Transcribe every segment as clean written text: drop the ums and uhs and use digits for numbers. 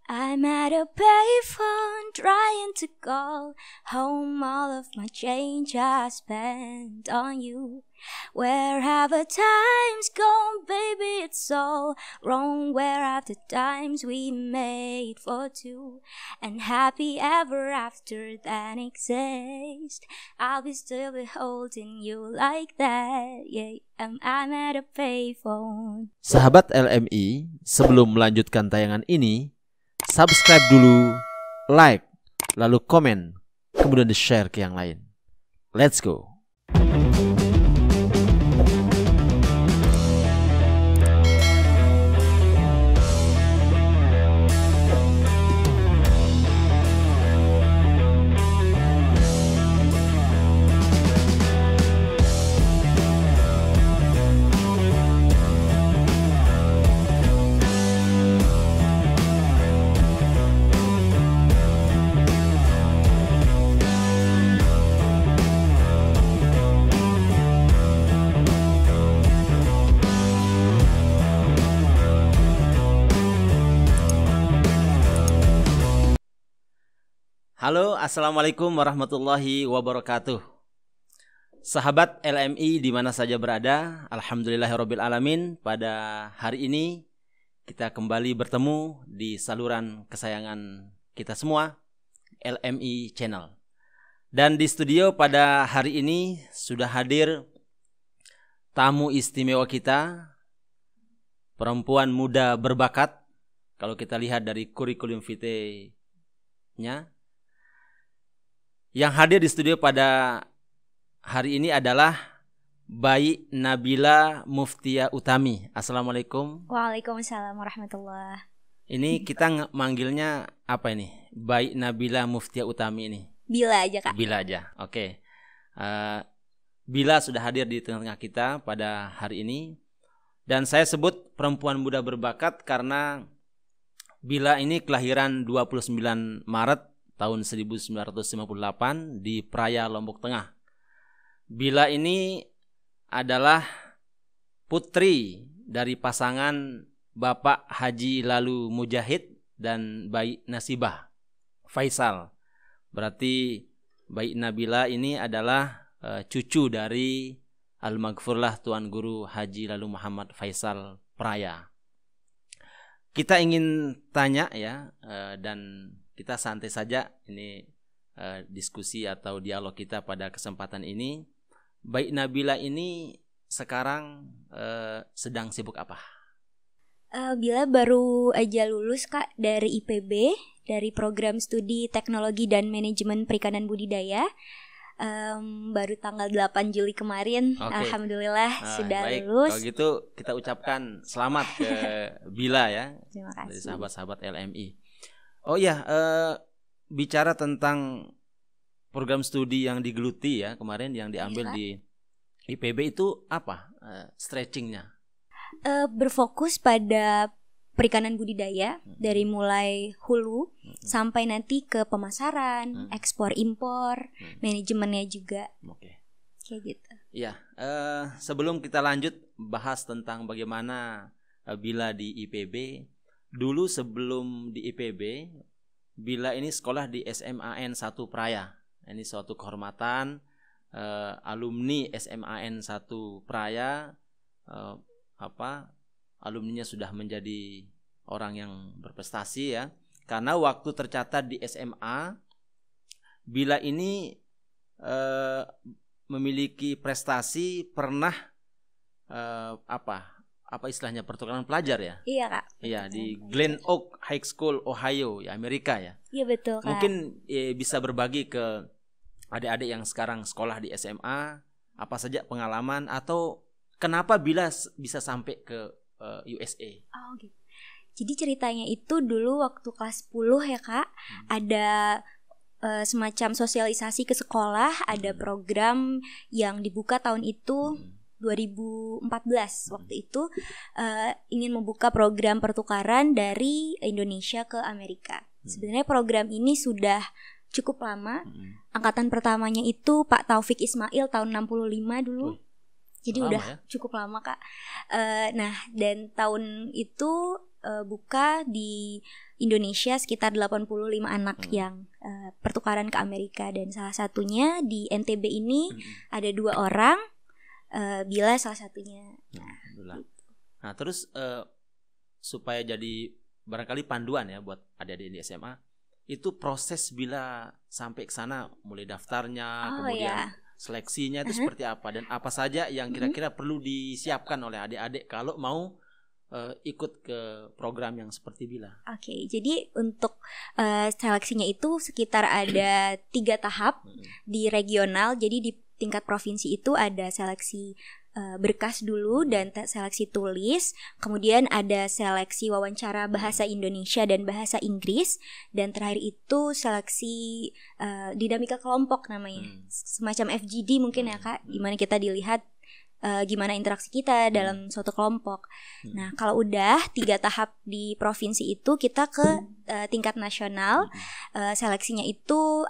I'm at a payphone trying to call home. All of my change I spent on you. Where have the times gone, baby? It's all wrong. Where have the times we made for two? And happy ever after that exist. I'll be still be holding you like that. Yeah, I'm at a payphone. Sahabat LMI, sebelum melanjutkan tayangan ini, subscribe dulu, like, lalu komen, kemudian di-share ke yang lain. Let's go. Halo, assalamualaikum warahmatullahi wabarakatuh. Sahabat LMI di mana saja berada, alhamdulillahirobbilalamin. Pada hari ini kita kembali bertemu di saluran kesayangan kita semua, LMI Channel. Dan di studio pada hari ini sudah hadir tamu istimewa kita, perempuan muda berbakat. Kalau kita lihat dari kurikulum vitae-nya, yang hadir di studio pada hari ini adalah Bayi Nabila Muftia Utami. Assalamualaikum. Waalaikumsalam warahmatullahi. Ini kita manggilnya apa ini? Bayi Nabila Muftia Utami ini. Bila aja, Kak. Bila aja. Oke. Bila sudah hadir di tengah-tengah kita pada hari ini. Dan saya sebut perempuan muda berbakat karena Bila ini kelahiran 29 Maret tahun 1958 di Praia, Lombok Tengah. Bila ini adalah putri dari pasangan Bapak Haji Lalu Mujahid dan Bayi Nasibah Faisal. Berarti Bayi Nabila ini adalah cucu dari Al-Maghfurlah Tuan Guru Haji Lalu Muhammad Faisal Praia. Kita ingin tanya ya, dan kita santai saja ini diskusi atau dialog kita pada kesempatan ini. Bayi Nabila ini sekarang sedang sibuk apa? Bila baru aja lulus, Kak, dari IPB, dari program studi Teknologi dan Manajemen Perikanan Budidaya. Baru tanggal 8 Juli kemarin. Okay. Alhamdulillah sudah baik. Lulus. Kalau gitu kita ucapkan selamat ke Bila ya. Terima kasih. Dari sahabat-sahabat LMI. Oh iya, bicara tentang program studi yang digeluti ya kemarin yang diambil di IPB itu apa stretchingnya? Berfokus pada perikanan budidaya dari mulai hulu sampai nanti ke pemasaran, ekspor impor, manajemennya juga. Oke. Kayak gitu. Iya, sebelum kita lanjut bahas tentang bagaimana Bila di IPB, dulu sebelum di IPB, Bila ini sekolah di SMAN 1 Praia. Ini suatu kehormatan, alumni SMAN 1 Praia, alumninya sudah menjadi orang yang berprestasi ya. Karena waktu tercatat di SMA, Bila ini memiliki prestasi pernah apa istilahnya pertukaran pelajar ya? Iya, Kak. Iya, di Glen Oak High School, Ohio, ya Amerika ya. Iya betul, Kak. Mungkin bisa berbagi ke adik-adik yang sekarang sekolah di SMA, apa saja pengalaman atau kenapa Bila bisa sampai ke USA? Oh gitu. Jadi ceritanya itu dulu waktu kelas 10 ya, Kak, ada semacam sosialisasi ke sekolah, ada program yang dibuka tahun itu 2014 waktu itu, ingin membuka program pertukaran dari Indonesia ke Amerika. Sebenarnya program ini sudah cukup lama. Angkatan pertamanya itu Pak Taufik Ismail tahun 65 dulu. Jadi udah cukup lama, Kak. Nah, dan tahun itu buka di Indonesia sekitar 85 anak yang pertukaran ke Amerika, dan salah satunya di NTB ini ada 2 orang, Bila salah satunya. Nah terus supaya jadi barangkali panduan ya buat adik-adik di SMA, itu proses Bila sampai ke sana, mulai daftarnya, kemudian seleksinya itu seperti apa, dan apa saja yang kira-kira perlu disiapkan oleh adik-adik kalau mau ikut ke program yang seperti Bila. Oke, jadi untuk seleksinya itu sekitar ada 3 tahap di regional. Jadi di tingkat provinsi itu ada seleksi berkas dulu dan seleksi tulis, kemudian ada seleksi wawancara bahasa Indonesia dan bahasa Inggris, dan terakhir itu seleksi dinamika kelompok namanya, semacam FGD mungkin ya Kak, dimana kita dilihat gimana interaksi kita dalam suatu kelompok. Nah kalau udah 3 tahap di provinsi itu, kita ke tingkat nasional. Seleksinya itu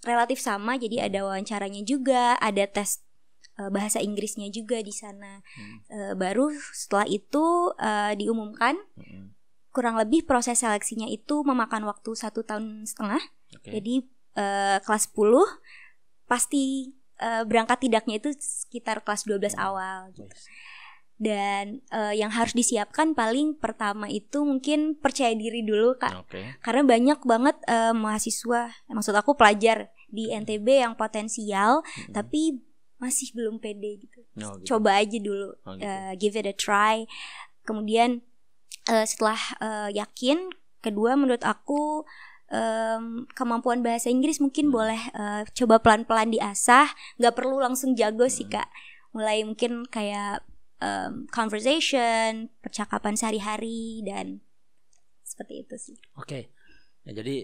relatif sama, jadi ada wawancaranya juga, ada tes bahasa Inggrisnya juga di sana. Baru setelah itu diumumkan. Kurang lebih proses seleksinya itu memakan waktu 1,5 tahun. Jadi kelas 10 pasti berangkat tidaknya itu sekitar kelas 12 awal gitu. Dan yang harus disiapkan paling pertama itu mungkin percaya diri dulu Kak. Karena banyak banget mahasiswa, maksud aku pelajar di NTB yang potensial tapi masih belum pede gitu. Coba aja dulu, give it a try. Kemudian setelah yakin, kedua menurut aku kemampuan bahasa Inggris mungkin boleh coba pelan-pelan diasah. Gak perlu langsung jago sih Kak. Mulai mungkin kayak conversation, percakapan sehari-hari, dan seperti itu sih. Oke. Ya, jadi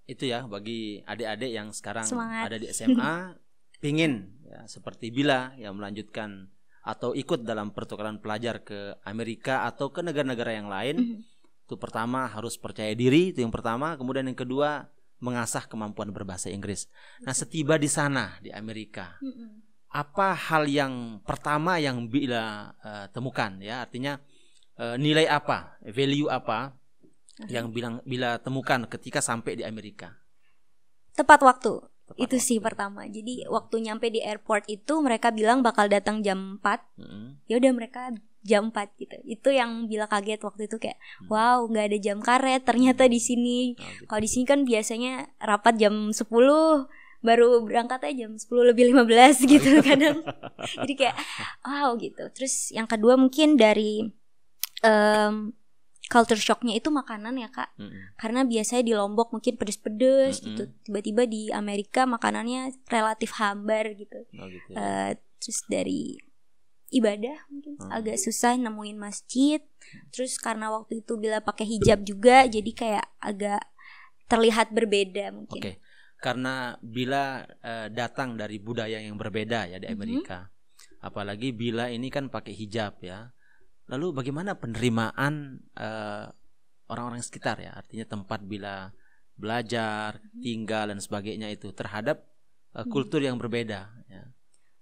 itu ya bagi adik-adik yang sekarang semangat. Ada di SMA pingin ya, seperti Bila yang melanjutkan atau ikut dalam pertukaran pelajar ke Amerika atau ke negara-negara yang lain. Itu pertama harus percaya diri, itu yang pertama. Kemudian yang kedua mengasah kemampuan berbahasa Inggris. Nah setiba di sana di Amerika, apa hal yang pertama yang Bila temukan ya, artinya nilai apa, value apa yang Bila temukan ketika sampai di Amerika? Tepat waktu. Itu sih pertama. Jadi waktu nyampe di airport itu mereka bilang bakal datang jam 4. Ya udah mereka jam 4 gitu. Itu yang Bila kaget waktu itu, kayak wow, nggak ada jam karet ternyata di sini. Kalau di sini kan biasanya rapat jam 10, baru berangkat aja jam 10:15 gitu kadang. Jadi kayak wow gitu. Terus yang kedua mungkin dari culture shocknya itu makanan ya Kak. Karena biasanya di Lombok mungkin pedes-pedes gitu. Tiba-tiba di Amerika makanannya relatif hambar gitu. Terus dari ibadah mungkin agak susah nemuin masjid. Terus karena waktu itu Bila pakai hijab juga, jadi kayak agak terlihat berbeda mungkin. Karena Bila datang dari budaya yang berbeda ya di Amerika. Apalagi Bila ini kan pakai hijab ya. Lalu bagaimana penerimaan orang-orang sekitar ya, artinya tempat Bila belajar, tinggal dan sebagainya itu terhadap kultur yang berbeda ya.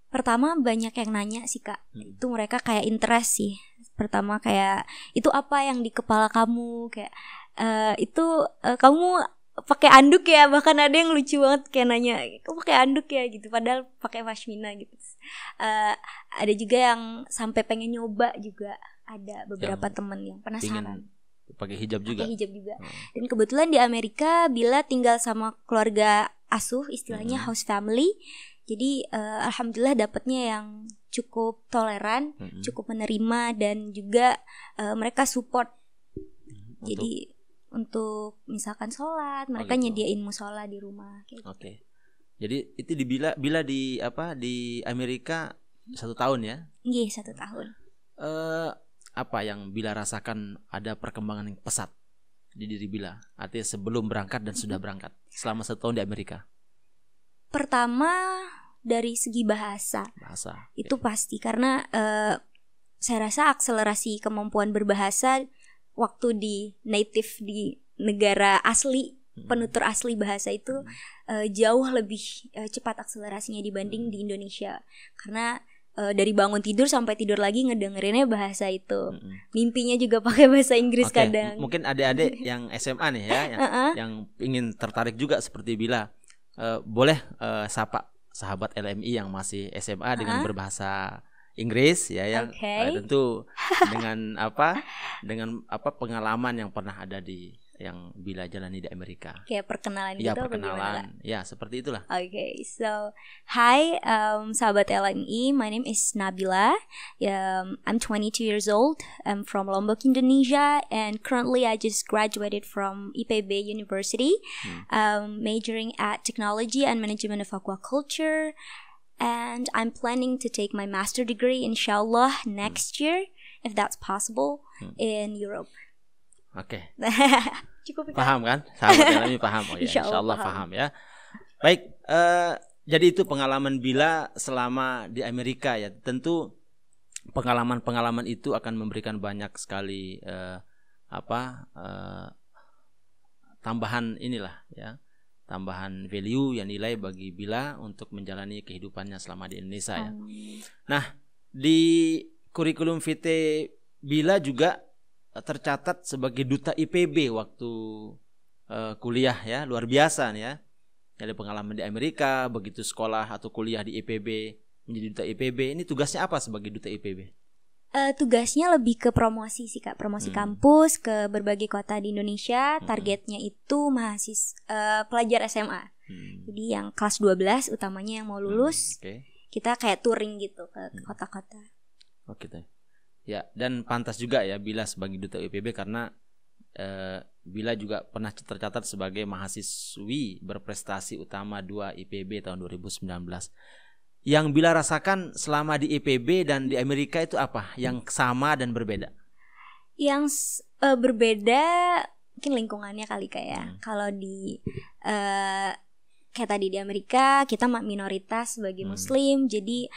Pertama banyak yang nanya sih Kak. Itu mereka kayak interest sih. Pertama kayak itu apa yang di kepala kamu, kayak itu kamu pakai anduk ya, bahkan ada yang lucu banget kayak nanya, kamu pakai anduk ya gitu, padahal pakai pashmina gitu. Ada juga yang sampai pengen nyoba juga. Ada beberapa teman yang penasaran. Pakai hijab juga. Dan kebetulan di Amerika Bila tinggal sama keluarga asuh, istilahnya house family. Jadi alhamdulillah dapatnya yang cukup toleran, cukup menerima, dan juga mereka support. Jadi untuk misalkan sholat, mereka nyediain musola di rumah. Gitu. Jadi itu di Bila di Amerika 1 tahun ya? Iya 1 tahun. Apa yang Bila rasakan ada perkembangan yang pesat di diri Bila? Artinya sebelum berangkat dan sudah berangkat selama 1 tahun di Amerika. Pertama dari segi bahasa. Itu pasti karena saya rasa akselerasi kemampuan berbahasa waktu di native di negara asli, penutur asli bahasa itu jauh lebih cepat akselerasinya dibanding di Indonesia. Karena dari bangun tidur sampai tidur lagi ngedengerinnya bahasa itu. Mimpinya juga pakai bahasa Inggris kadang. Mungkin adik-adik yang SMA nih ya, yang ingin tertarik juga seperti Bila, boleh sapa sahabat LMI yang masih SMA dengan berbahasa Inggris ya, yang tentu dengan pengalaman yang pernah ada di yang Bila jalani di Amerika. Kayak perkenalan ya, gitu. Perkenalan. Ya, seperti itulah. Okay, so hi, sahabat LMI, my name is Nabila. I'm 22 years old. I'm from Lombok, Indonesia, and currently I just graduated from IPB University, majoring at Technology and Management of Aquaculture, and I'm planning to take my master degree, inshallah, next year, if that's possible, in Europe. Oke. Cukup paham kan? Sahabat LMI paham. Insyaallah paham ya. Baik, jadi itu pengalaman Bila selama di Amerika ya. Tentu pengalaman-pengalaman itu akan memberikan banyak sekali tambahan inilah ya. Tambahan value yang nilai bagi Bila untuk menjalani kehidupannya selama di Indonesia ya. Nah, di kurikulum vitae Bila juga tercatat sebagai duta IPB waktu kuliah ya, luar biasa nih ya. Ada pengalaman di Amerika, begitu sekolah atau kuliah di IPB menjadi duta IPB. Ini tugasnya apa sebagai duta IPB? Tugasnya lebih ke promosi sih Kak, promosi kampus ke berbagai kota di Indonesia. Targetnya itu pelajar SMA. Jadi yang kelas 12 utamanya yang mau lulus. Kita kayak touring gitu ke kota-kota. Oke. Ya, dan pantas juga ya Bila sebagai duta IPB karena Bila juga pernah tercatat sebagai mahasiswi berprestasi utama 2 IPB tahun 2019. Yang Bila rasakan selama di IPB dan di Amerika itu apa? Yang sama dan berbeda? Yang berbeda mungkin lingkungannya kali kayak. Kalau di kayak tadi di Amerika kita minoritas sebagai Muslim, jadi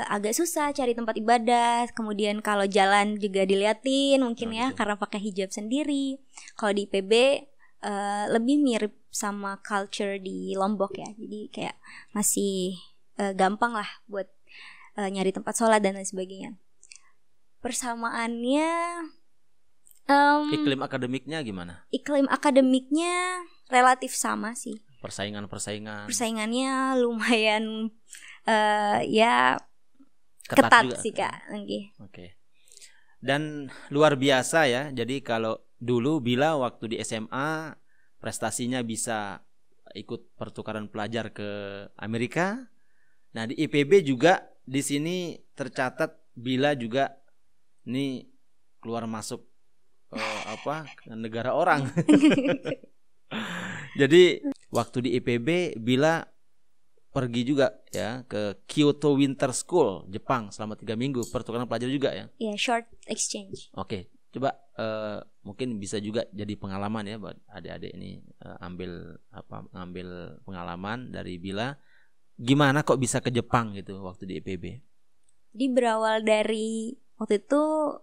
agak susah cari tempat ibadah. Kemudian kalau jalan juga diliatin mungkin ya karena pakai hijab sendiri. Kalau di IPB lebih mirip sama culture di Lombok ya. Jadi kayak masih gampang lah buat nyari tempat sholat dan lain sebagainya. Persamaannya iklim akademiknya gimana? Iklim akademiknya relatif sama sih. Persaingannya lumayan ya ketat sih Kak. Oke. Dan luar biasa ya. Jadi kalau dulu Bila waktu di SMA prestasinya bisa ikut pertukaran pelajar ke Amerika. Nah di IPB juga di sini tercatat Bila juga nih keluar masuk negara orang. Jadi waktu di IPB Bila pergi juga ya ke Kyoto Winter School Jepang selama 3 minggu pertukaran pelajar juga ya. Iya, short exchange. Oke, coba mungkin bisa juga jadi pengalaman ya buat adik-adik ini ngambil pengalaman dari Bila. Gimana kok bisa ke Jepang gitu waktu di IPB? Jadi berawal dari waktu itu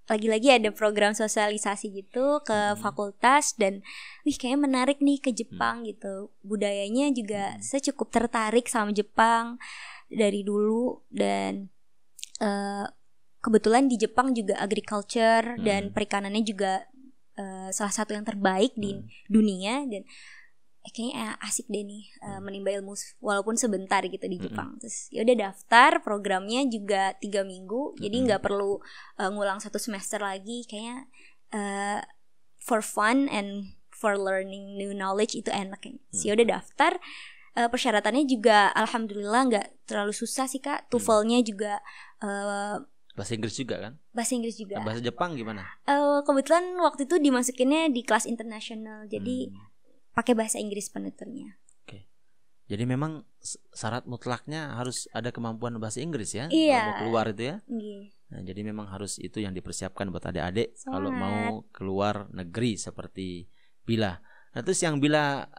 lagi-lagi ada program sosialisasi gitu ke fakultas dan kayaknya menarik nih ke Jepang gitu. Budayanya juga saya cukup tertarik sama Jepang dari dulu dan kebetulan di Jepang juga agriculture dan perikanannya juga salah satu yang terbaik di dunia dan kayaknya asik deh nih menimba ilmu walaupun sebentar gitu di Jepang. Terus ya udah daftar, programnya juga 3 minggu, jadi nggak perlu ngulang 1 semester lagi. Kayaknya for fun and for learning new knowledge itu enak ya. Ya udah daftar. Persyaratannya juga alhamdulillah nggak terlalu susah sih Kak. TOEFL-nya juga bahasa Inggris juga kan? Bahasa Inggris juga. Bahasa Jepang gimana? Kebetulan waktu itu dimasukinnya di kelas internasional, jadi pakai bahasa Inggris penuturnya. Oke. Jadi memang syarat mutlaknya harus ada kemampuan bahasa Inggris ya. Iya. Kalau mau keluar itu ya. Iya. Nah, jadi memang harus itu yang dipersiapkan buat adik-adik kalau mau keluar negeri seperti Bila. Nah, terus yang Bila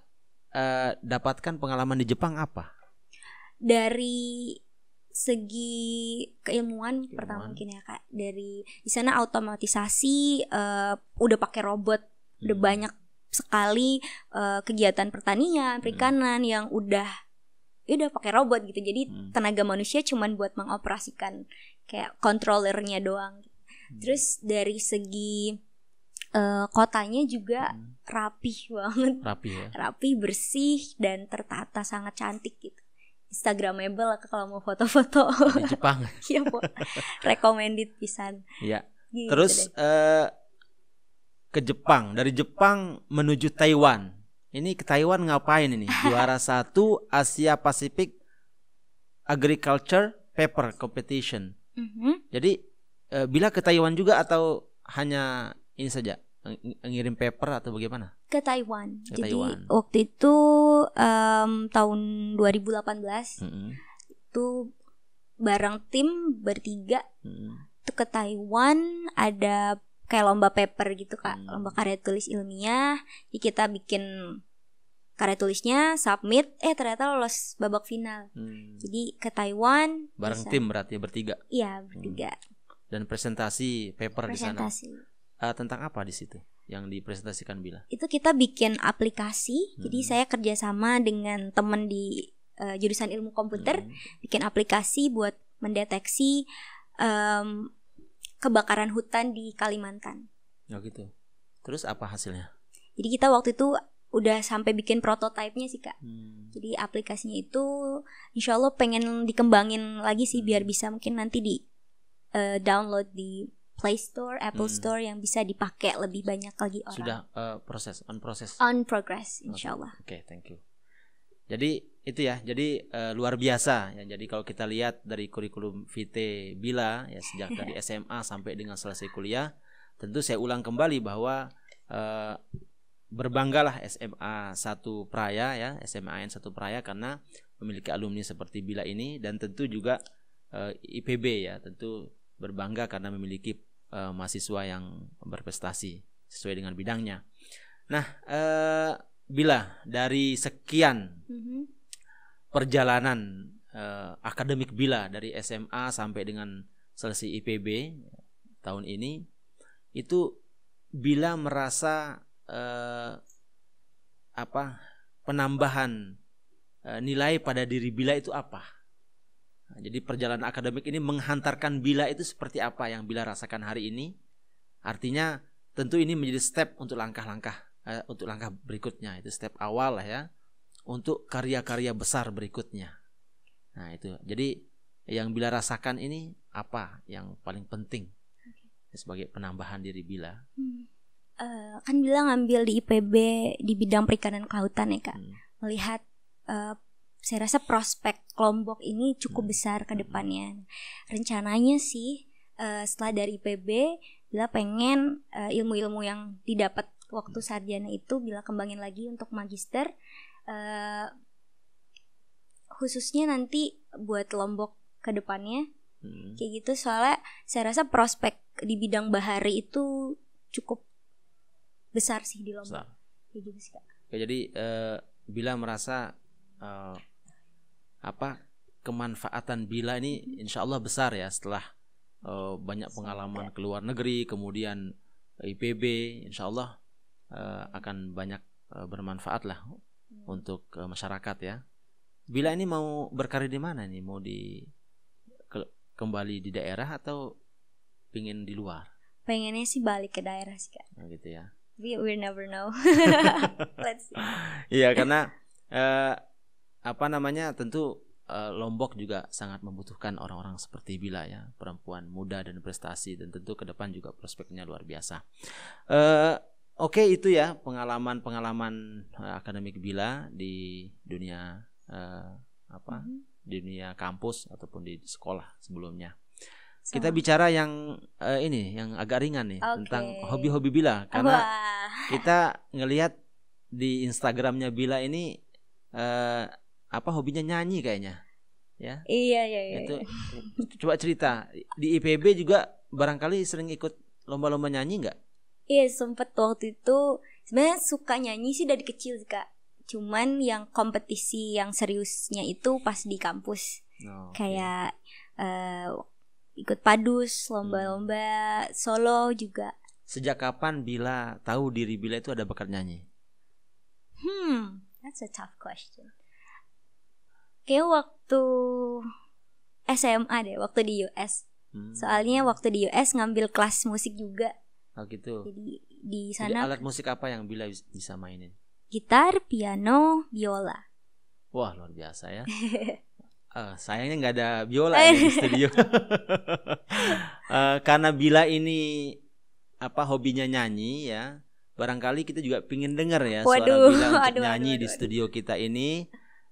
dapatkan pengalaman di Jepang apa? Dari segi keilmuan pertama mungkin ya Kak. Dari di sana otomatisasi udah pakai robot, udah banyak sekali kegiatan pertanian, perikanan yang udah ya udah pakai robot gitu. Jadi tenaga manusia cuman buat mengoperasikan kayak controllernya doang. Terus dari segi kotanya juga rapih banget. Rapi ya. Rapi, bersih dan tertata, sangat cantik gitu. Instagramable lah kalau mau foto-foto. Di Jepang. Iya, Po. Recommended pisan. Iya. Gitu Terus ke Jepang, dari Jepang menuju Taiwan. Ini ke Taiwan ngapain ini? Juara 1 Asia Pacific Agriculture Paper Competition. Jadi bila ke Taiwan juga atau hanya ini saja ngirim paper atau bagaimana? Ke Taiwan. Ke Jadi Taiwan. waktu itu tahun 2018 itu bareng tim bertiga itu ke Taiwan, ada kayak lomba paper gitu Kak, lomba karya tulis ilmiah. Jadi kita bikin karya tulisnya, submit, ternyata lolos babak final. Jadi ke Taiwan bareng tim berarti bertiga. Iya, bertiga. Dan presentasi paper di sana. Presentasi. Tentang apa di situ yang dipresentasikan Bila? Itu kita bikin aplikasi. Jadi saya kerjasama dengan teman di jurusan ilmu komputer, bikin aplikasi buat mendeteksi kebakaran hutan di Kalimantan. Oh gitu. Terus apa hasilnya? Jadi kita waktu itu udah sampai bikin prototipenya sih Kak. Jadi aplikasinya itu insya Allah pengen dikembangin lagi sih, biar bisa mungkin nanti di download di Play Store, Apple Store, yang bisa dipakai lebih banyak lagi orang. Sudah on progress insya Allah. Oke, thank you. Jadi itu ya, jadi luar biasa ya. Jadi kalau kita lihat dari kurikulum vitae Bila ya, sejak dari SMA sampai dengan selesai kuliah, tentu saya ulang kembali bahwa berbanggalah SMA 1 Praya ya, SMAN 1 Praya karena memiliki alumni seperti Bila ini, dan tentu juga IPB ya, tentu berbangga karena memiliki mahasiswa yang berprestasi sesuai dengan bidangnya. Nah, Bila, dari sekian perjalanan akademik Bila dari SMA sampai dengan selesai IPB tahun ini, itu Bila merasa penambahan nilai pada diri Bila itu apa? Nah, jadi perjalanan akademik ini menghantarkan Bila itu seperti apa yang Bila rasakan hari ini? Artinya tentu ini menjadi step untuk langkah-langkah untuk langkah berikutnya, itu step awal lah ya, untuk karya-karya besar berikutnya. Nah itu, jadi yang Bila rasakan ini apa yang paling penting sebagai penambahan diri Bila? Kan Bila ngambil di IPB di bidang perikanan kelautan ya Kak. Melihat saya rasa prospek Lombok ini cukup besar ke depannya. Rencananya sih setelah dari IPB, Bila pengen ilmu-ilmu yang didapat waktu sarjana itu Bila kembangin lagi untuk magister, khususnya nanti buat Lombok ke depannya. Kayak gitu, soalnya saya rasa prospek di bidang bahari itu cukup besar sih di Lombok. Kayak gitu sih Kak. Jadi Bila merasa kemanfaatan Bila ini insya Allah besar ya, setelah banyak pengalaman ke luar negeri, kemudian IPB, insya Allah akan banyak bermanfaat lah untuk masyarakat ya. Bila ini mau berkarir di mana nih? Mau kembali di daerah atau pingin di luar? Pengennya sih balik ke daerah sih Kak. Nah, gitu ya. We never know. Let's see. Iya, karena tentu Lombok juga sangat membutuhkan orang-orang seperti Bila ya, perempuan muda dan prestasi, dan tentu ke depan juga prospeknya luar biasa. Oke, itu ya pengalaman akademik Bila di dunia di dunia kampus ataupun di sekolah sebelumnya. Kita bicara yang yang agak ringan nih, tentang hobi-hobi Bila, karena kita ngelihat di Instagramnya Bila ini hobinya nyanyi kayaknya, ya. Iya. Itu coba cerita, di IPB juga barangkali sering ikut lomba-lomba nyanyi nggak? Iya, sempet waktu itu. Sebenarnya suka nyanyi sih dari kecil Kak. Cuman yang kompetisi yang seriusnya itu pas di kampus. Kayak ikut padus, lomba-lomba solo juga. Sejak kapan Bila tahu diri Bila itu ada bakat nyanyi? That's a tough question. Kayak waktu SMA deh, waktu di US. Soalnya waktu di US ngambil kelas musik juga. Oh gitu. Jadi di Jadi sana alat musik apa yang Bila bisa mainin? gitar, piano, biola. Wah, luar biasa ya. Sayangnya nggak ada biola ya di studio. Karena Bila ini hobinya nyanyi ya. Barangkali kita juga pingin dengar ya suara Bila untuk nyanyi di studio kita ini.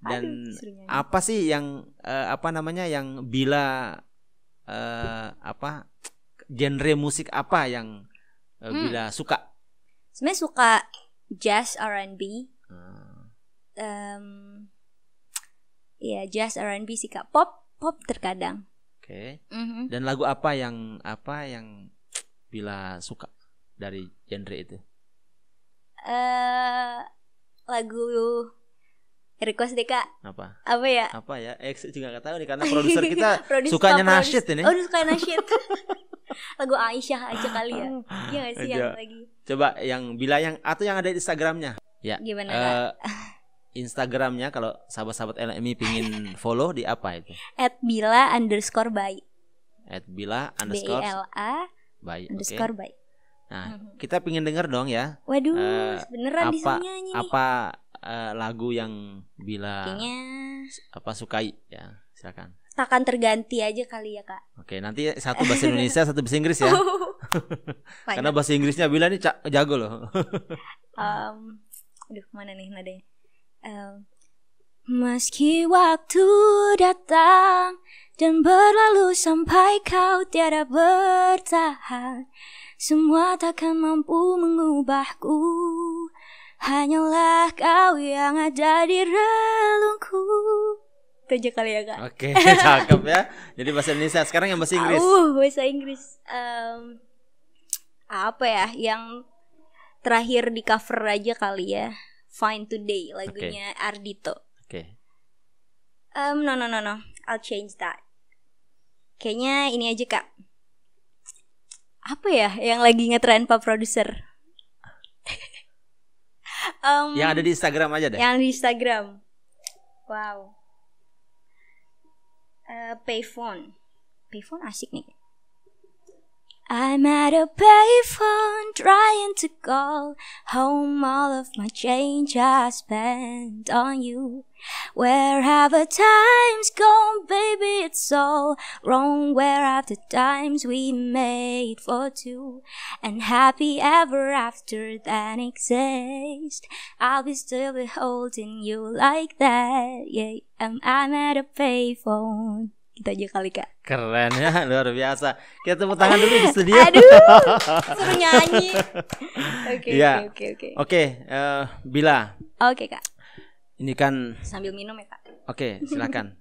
Dan apa sih yang yang Bila genre musik apa yang Bila suka? Sebenarnya suka jazz R&B. Ya jazz R&B sih Kak. Pop terkadang. Oke. Dan lagu apa yang Bila suka dari genre itu? Lagu request deh Kak. Apa ya? Juga gak tahu nih karena produser kita sukanya nasyid ini. Oh, suka nasyid. Lagu Aisyah aja kali ya. Iya gak sih yang lagi. Coba yang Bila atau yang ada di Instagramnya. Ya. Gimana Kak? Instagramnya kalau sahabat-sahabat LMI pingin follow di apa itu? @bila_by. @bila_by. _by. Nah, kita pingin denger dong ya. Waduh, beneran disuruh nyanyi nih. Apa lagu yang Bila kayaknya sukai ya, silakan. Takkan terganti aja kali ya Kak. Oke, nanti satu bahasa Indonesia, satu bahasa Inggris ya. Karena bahasa Inggrisnya Bila nih jago loh. Aduh, mana nih nadanya? Meski waktu datang dan berlalu sampai kau tiada bertahan, semua takkan mampu mengubahku. Hanyalah kau yang ada di relungku. Itu aja kali ya Kak. Oke, cakep ya. Jadi bahasa Indonesia. Sekarang yang bahasa Inggris. Bahasa Inggris. Apa ya? Yang terakhir di cover aja kali ya. Fine Today lagunya Ardhito. Oke. No. I'll change that. Kayaknya ini aja Kak. Apa ya yang lagi ngetrend Pak Produser? Yang ada di Instagram aja deh. Yang di Instagram. Wow. Payphone asik nih. I'm at a payphone trying to call home all of my change I spent on you. Where have the times gone, baby? It's all wrong. Where have the times we made for two? And happy ever after that exist. I'll be still be holding you like that. Yeah, I'm at a payphone. Kita aja kali Kak. Keren ya, luar biasa. Kita tepuk tangan dulu di studio. Aduh, suruh nyanyi. Oke, Bila. Oke Kak. Ini kan sambil minum ya Kak. Oke, silakan.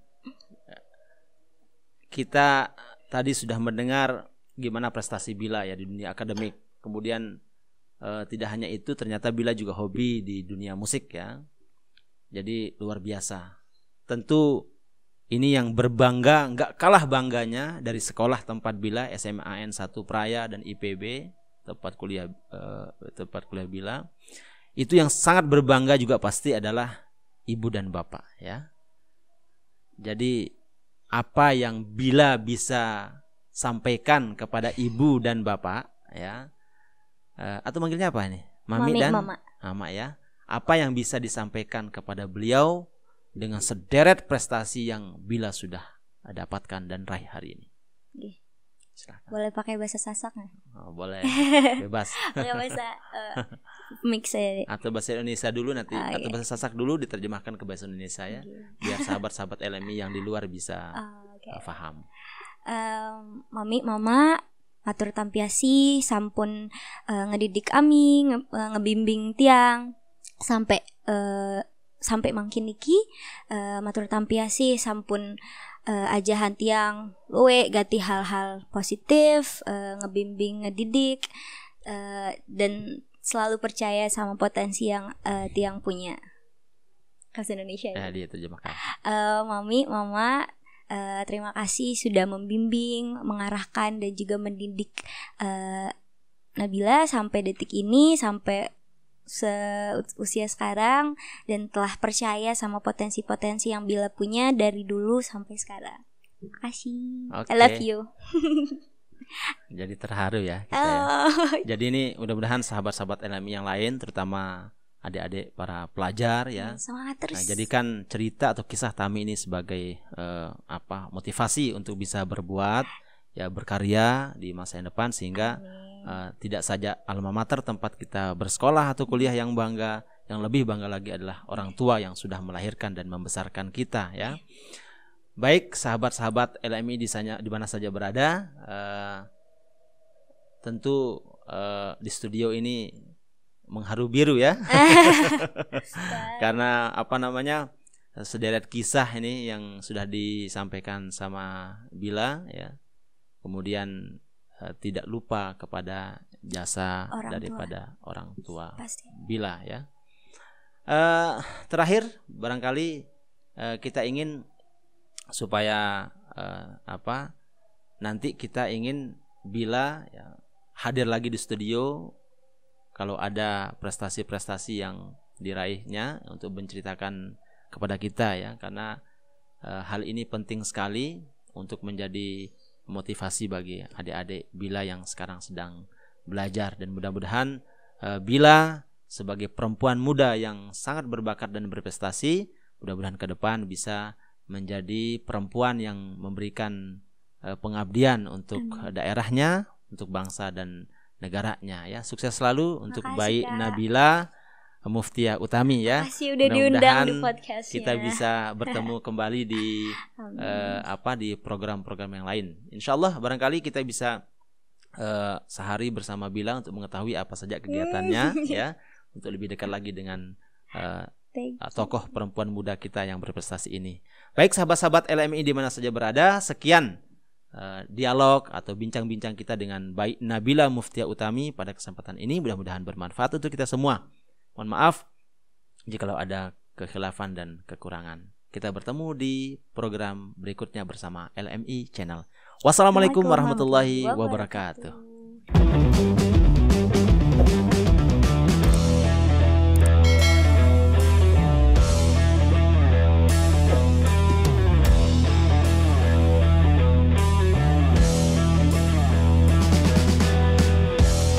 Kita tadi sudah mendengar gimana prestasi Bila ya di dunia akademik. Kemudian tidak hanya itu, ternyata Bila juga hobi di dunia musik ya. Jadi luar biasa. Tentu ini yang berbangga, nggak kalah bangganya dari sekolah tempat Bila, SMA N1 Praya dan IPB, tempat kuliah Bila. Itu yang sangat berbangga juga pasti adalah ibu dan bapak ya. Jadi apa yang Bila bisa sampaikan kepada ibu dan bapak ya, atau manggilnya apa ini? Mami dan Mama ya. Apa yang bisa disampaikan kepada beliau dengan sederet prestasi yang Bila sudah dapatkan dan raih hari ini. Silakan. Boleh pakai bahasa Sasak nggak? Oh, boleh, bebas. Pakai bahasa mix aja deh. Atau bahasa Indonesia dulu nanti, atau bahasa Sasak dulu diterjemahkan ke bahasa Indonesia ya, biar sahabat-sahabat LMI yang di luar bisa paham. Mami, Mama, matur tampiasi, sampun ngedidik kami, ngebimbing tiang sampai mangkin niki, matur tampiasi sampun ajahan tiang luwe gati hal-hal positif, ngebimbing, ngedidik, dan selalu percaya sama potensi yang tiang punya. Bahasa Indonesia ya. Dia terjemahkan. Mami, Mama, terima kasih sudah membimbing, mengarahkan dan juga mendidik Nabila sampai detik ini, sampai seusia sekarang dan telah percaya sama potensi-potensi yang Bila punya dari dulu sampai sekarang. Makasih. I love you. Jadi terharu ya kita ya. Jadi ini mudah-mudahan sahabat-sahabat LMI yang lain, terutama adik-adik para pelajar ya, semangat terus. Nah, jadikan cerita atau kisah Tami ini sebagai motivasi untuk bisa berbuat ya, berkarya di masa yang depan, sehingga tidak saja alma mater tempat kita bersekolah atau kuliah yang bangga, yang lebih bangga lagi adalah orang tua yang sudah melahirkan dan membesarkan kita ya. Baik sahabat-sahabat LMI di mana saja berada, tentu di studio ini mengharu biru ya. Karena sederet kisah ini yang sudah disampaikan sama Bila ya. Kemudian tidak lupa kepada jasa daripada orang tua Bila ya. Terakhir barangkali kita ingin supaya nanti kita ingin Bila ya hadir lagi di studio kalau ada prestasi-prestasi yang diraihnya untuk menceritakan kepada kita ya, karena hal ini penting sekali untuk menjadi motivasi bagi adik-adik Bila yang sekarang sedang belajar, dan mudah-mudahan Bila sebagai perempuan muda yang sangat berbakat dan berprestasi, mudah-mudahan ke depan bisa menjadi perempuan yang memberikan pengabdian untuk daerahnya, untuk bangsa dan negaranya ya. Sukses selalu untuk Bayi Nabila Muftiah Utami ya. Makasih udah diundang di podcastnya. Kita bisa bertemu kembali di di program-program yang lain. Insyaallah barangkali kita bisa sehari bersama Bila untuk mengetahui apa saja kegiatannya ya, untuk lebih dekat lagi dengan tokoh perempuan muda kita yang berprestasi ini. Baik sahabat-sahabat LMI di mana saja berada, sekian dialog atau bincang-bincang kita dengan Bayi Nabila Muftiah Utami pada kesempatan ini. Mudah-mudahan bermanfaat untuk kita semua. Mohon maaf jikalau ada kekhilafan dan kekurangan. Kita bertemu di program berikutnya bersama LMI Channel. Wassalamualaikum warahmatullahi wabarakatuh.